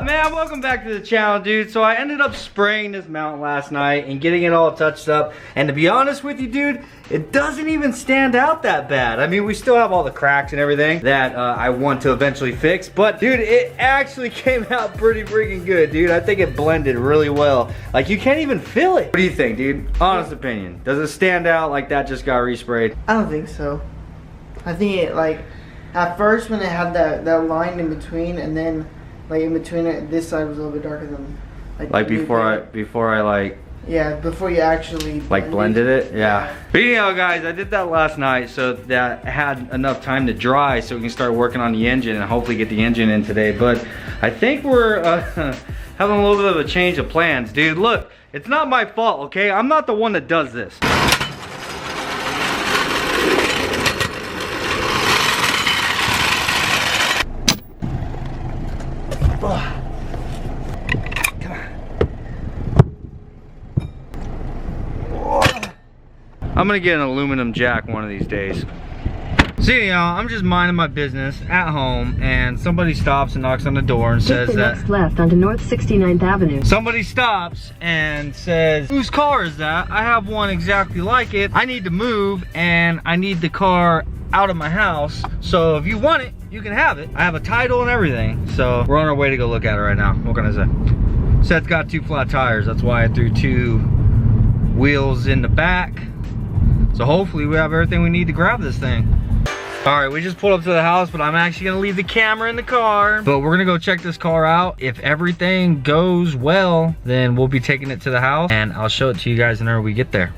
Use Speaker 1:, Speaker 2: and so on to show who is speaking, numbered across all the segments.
Speaker 1: man? Welcome back to the channel, dude. So I ended up spraying this mount last night and getting it all touched up, and to be honest with you, dude, it doesn't even stand out that bad. I mean, we still have all the cracks and everything that I want to eventually fix, but dude, it actually came out pretty freaking good, dude. I think it blended really well. Like, you can't even feel it. What do you think, dude? Honest opinion. Does it stand out like that just got resprayed?
Speaker 2: I don't think so. I think it, like, at first when it had that line in between, and then like in between it, this side was a little bit darker than like before
Speaker 1: I like,
Speaker 2: yeah, before you actually
Speaker 1: blended it. Yeah. But anyhow, guys, I did that last night so that I had enough time to dry so we can start working on the engine and hopefully get the engine in today. But I think we're having a little bit of a change of plans, dude. Look, it's not my fault, okay? I'm not the one that does this. I'm gonna get an aluminum jack one of these days. So anyhow, I'm just minding my business at home, and somebody stops and knocks on the door and says that
Speaker 3: next left onto North 69th Avenue.
Speaker 1: Somebody stops and says, "Whose car is that? I have one exactly like it. I need to move and I need the car out of my house. So if you want it, you can have it. I have a title and everything." So we're on our way to go look at it right now. What can I say? Seth's got 2 flat tires. That's why I threw 2 wheels in the back. So hopefully we have everything we need to grab this thing. All right, we just pulled up to the house, but I'm actually gonna leave the camera in the car. But we're gonna go check this car out. If everything goes well, then we'll be taking it to the house, and I'll show it to you guys whenever we get there.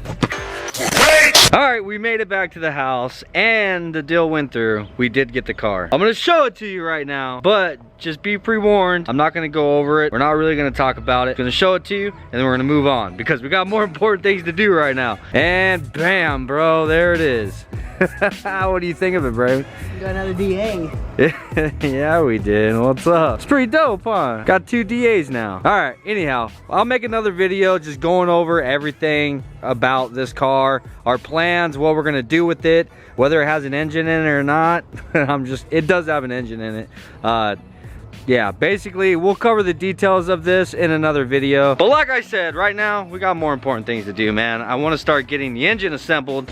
Speaker 1: All right, we made it back to the house, and the deal went through. We did get the car. I'm gonna show it to you right now, but just be pre-warned, I'm not gonna go over it. We're not really gonna talk about it. I'm gonna show it to you, and then we're gonna move on, because we got more important things to do right now. And bam, bro, there it is. What do you think of it, Brave?
Speaker 2: You got another DA.
Speaker 1: Yeah, we did. What's up? It's pretty dope, huh? Got 2 DAs now. All right, anyhow, I'll make another video just going over everything about this car, our plans, what we're gonna do with it, whether it has an engine in it or not. It does have an engine in it. Yeah, basically, we'll cover the details of this in another video. But like I said, right now, we got more important things to do, man. I wanna start getting the engine assembled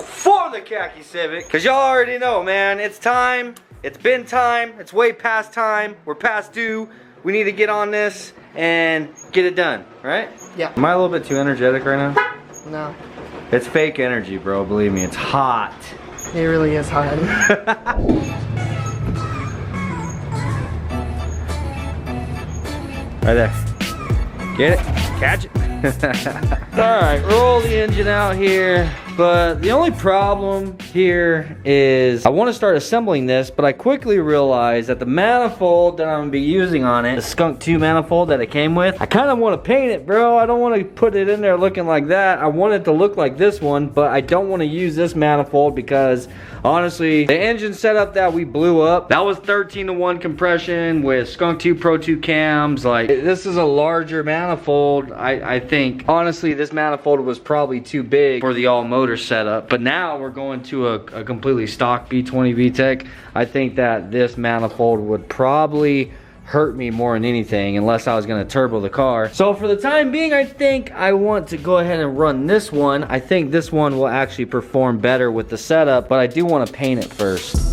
Speaker 1: for the khaki Civic, because y'all already know, man, it's time. It's been time. It's way past time. We're past due. We need to get on this and get it done, right?
Speaker 2: Yeah.
Speaker 1: Am I a little bit too energetic right now?
Speaker 2: No.
Speaker 1: It's fake energy, bro. Believe me, it's hot.
Speaker 2: It really is hot.
Speaker 1: Right there. Get it? Catch it. Alright, roll the engine out here. But the only problem here is I want to start assembling this, but I quickly realized that the manifold that I'm going to be using on it, the Skunk 2 manifold that it came with, I kind of want to paint it, bro. I don't want to put it in there looking like that. I want it to look like this one, but I don't want to use this manifold because honestly, the engine setup that we blew up, that was 13-to-1 compression with Skunk 2 Pro 2 cams. Like, this is a larger manifold. I think honestly this manifold was probably too big for the all motor setup, but now we're going to a completely stock B20 VTEC. I think that this manifold would probably hurt me more than anything unless I was going to turbo the car. So for the time being, I think I want to go ahead and run this one. I think this one will actually perform better with the setup, but I do want to paint it first.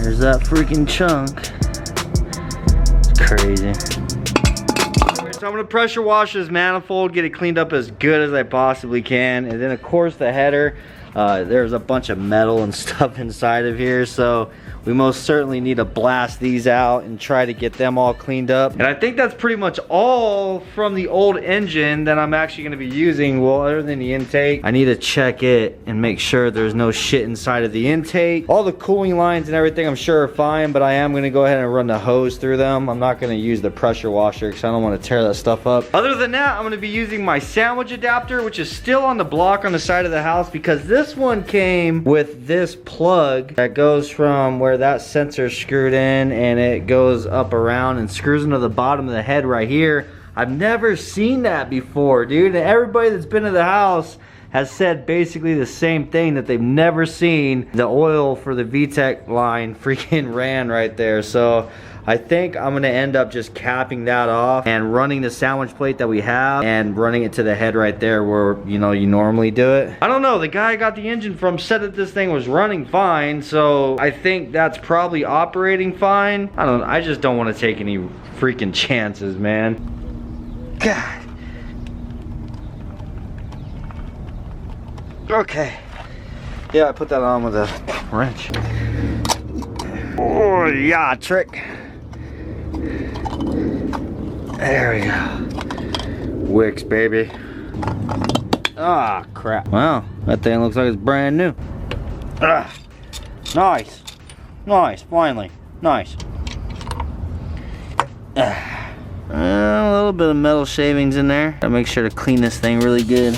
Speaker 1: There's that freaking chunk. It's crazy. So I'm gonna pressure wash this manifold, get it cleaned up as good as I possibly can. And then of course the header, there's a bunch of metal and stuff inside of here. So we most certainly need to blast these out and try to get them all cleaned up. And I think that's pretty much all from the old engine that I'm actually gonna be using. Well, other than the intake, I need to check it and make sure there's no shit inside of the intake. All the cooling lines and everything I'm sure are fine, but I am gonna go ahead and run the hose through them. I'm not gonna use the pressure washer because I don't wanna tear that stuff up. Other than that, I'm gonna be using my sandwich adapter, which is still on the block on the side of the house because this this one came with this plug that goes from where that sensor's screwed in, and it goes up around and screws into the bottom of the head right here. I've never seen that before, dude. And everybody that's been to the house has said basically the same thing, that they've never seen the oil for the VTEC line freaking ran right there. So I think I'm gonna end up just capping that off and running the sandwich plate that we have and running it to the head right there where, you know, you normally do it. I don't know, the guy I got the engine from said that this thing was running fine, so I think that's probably operating fine. I just don't want to take any freaking chances, man. God. Okay. Yeah, I put that on with a wrench. Oh yeah, trick. There we go. Wicks, baby. Ah, crap. Wow, that thing looks like it's brand new. Ah, nice. Nice, finally. Nice. A little bit of metal shavings in there. Gotta make sure to clean this thing really good.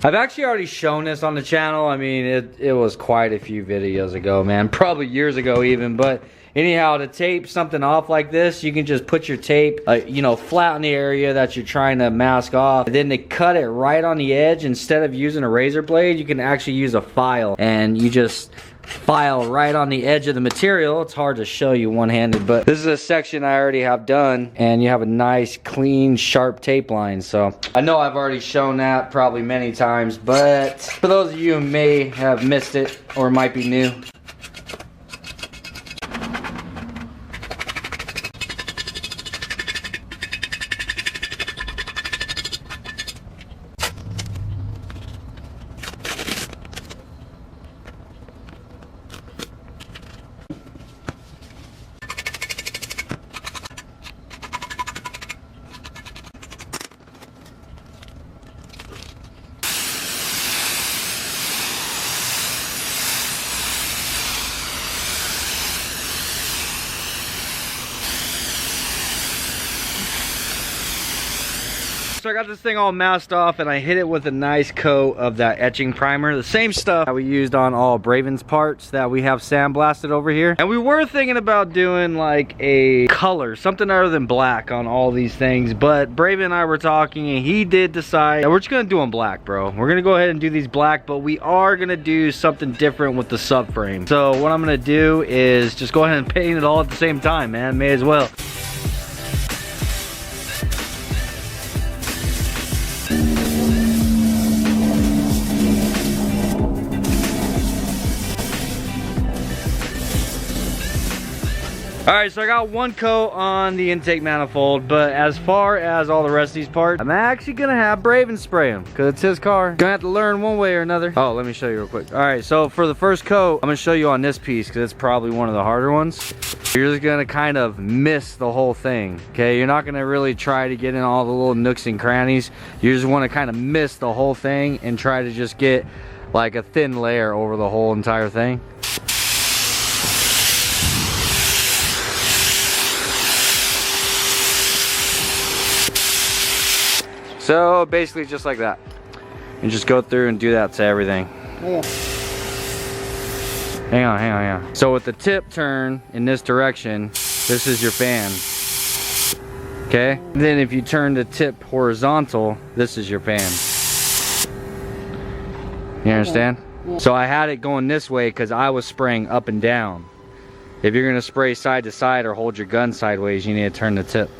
Speaker 1: I've actually already shown this on the channel. I mean, it was quite a few videos ago, man. Probably years ago even. But anyhow, to tape something off like this, you can just put your tape, you know, flat on the area that you're trying to mask off. And then to cut it right on the edge, instead of using a razor blade, you can actually use a file. And you just file right on the edge of the material. It's hard to show you one-handed, but this is a section I already have done, and you have a nice clean sharp tape line. So I know I've already shown that probably many times, but for those of you who may have missed it or might be new, so I got this thing all masked off, and I hit it with a nice coat of that etching primer, the same stuff that we used on all Braven's parts that we have sandblasted over here. And we were thinking about doing like a color, something other than black on all these things, but Braven and I were talking, and he did decide that we're just gonna do them black, bro. We're gonna go ahead and do these black, but we are gonna do something different with the subframe. So what I'm gonna do is just go ahead and paint it all at the same time, man. May as well. Alright, so I got one coat on the intake manifold, but as far as all the rest of these parts, I'm actually gonna have Braven spray them, because it's his car. Gonna have to learn one way or another. Oh, let me show you real quick. Alright, so for the first coat, I'm gonna show you on this piece, because it's probably one of the harder ones. You're just gonna kind of miss the whole thing, okay? You're not gonna really try to get in all the little nooks and crannies. You just wanna kind of miss the whole thing and try to just get like a thin layer over the whole entire thing. So basically just like that. And just go through and do that to everything.
Speaker 2: Yeah.
Speaker 1: Hang on. So with the tip turn in this direction, this is your fan. Okay? Then if you turn the tip horizontal, this is your fan. You understand?
Speaker 2: Yeah.
Speaker 1: So I had it going this way because I was spraying up and down. If you're gonna spray side to side or hold your gun sideways, you need to turn the tip.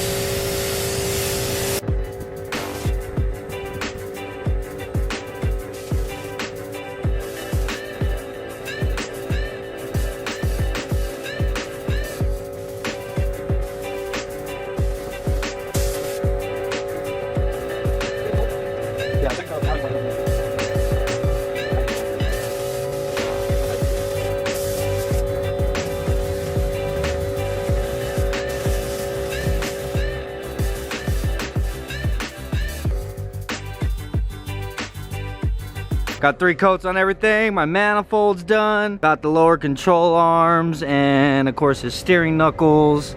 Speaker 1: Got 3 coats on everything. My manifold's done. Got the lower control arms and of course his steering knuckles.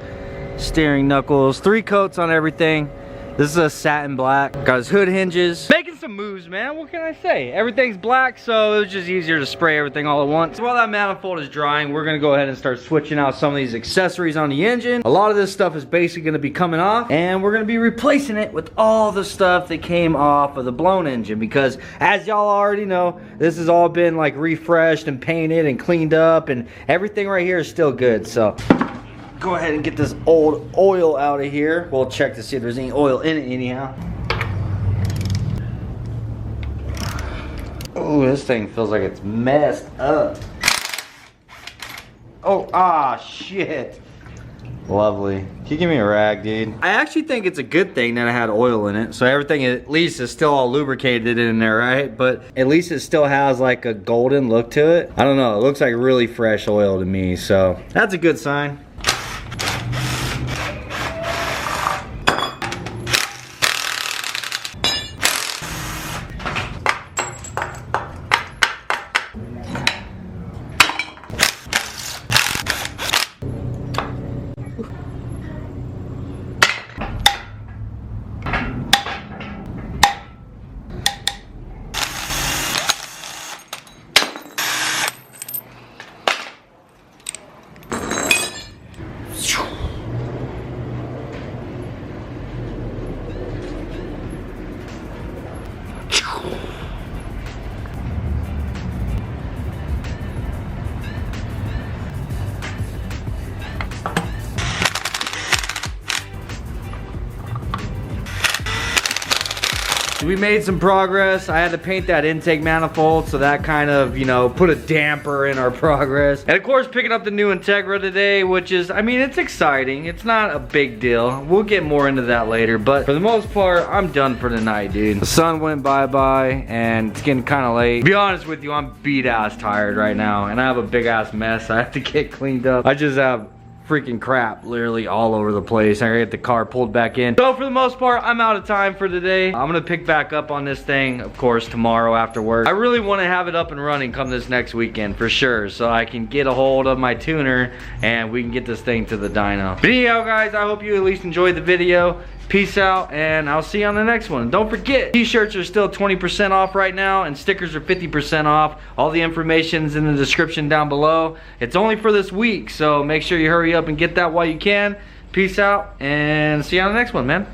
Speaker 1: 3 coats on everything. This is a satin black. Got his hood hinges. Making some moves, man. What can I say? Everything's black, so it was just easier to spray everything all at once. So while that manifold is drying, we're gonna go ahead and start switching out some of these accessories on the engine. A lot of this stuff is basically gonna be coming off, and we're gonna be replacing it with all the stuff that came off of the blown engine, because as y'all already know, this has all been like refreshed and painted and cleaned up, and everything right here is still good. So go ahead and get this old oil out of here. We'll check to see if there's any oil in it anyhow. Oh, this thing feels like it's messed up. Oh, shit. Lovely. Can you give me a rag, dude? I actually think it's a good thing that I had oil in it, so everything at least is still all lubricated in there, right? But at least it still has like a golden look to it. I don't know, it looks like really fresh oil to me, so that's a good sign. We made some progress. I had to paint that intake manifold, so that kind of, you know, put a damper in our progress. And of course, picking up the new Integra today, which is, I mean, it's exciting. It's not a big deal. We'll get more into that later, but for the most part, I'm done for the night, dude. The sun went bye-bye, and it's getting kind of late. To be honest with you, I'm beat-ass tired right now, and I have a big-ass mess I have to get cleaned up. I just have freaking crap literally all over the place. I gotta get the car pulled back in. So for the most part, I'm out of time for today. I'm gonna pick back up on this thing, of course, tomorrow after work. I really want to have it up and running come this next weekend for sure, so I can get a hold of my tuner and we can get this thing to the dyno. But anyhow, guys, I hope you at least enjoyed the video. Peace out, and I'll see you on the next one. Don't forget, t-shirts are still 20% off right now, and stickers are 50% off. All the information's in the description down below. It's only for this week, so make sure you hurry up and get that while you can. Peace out, and see you on the next one, man.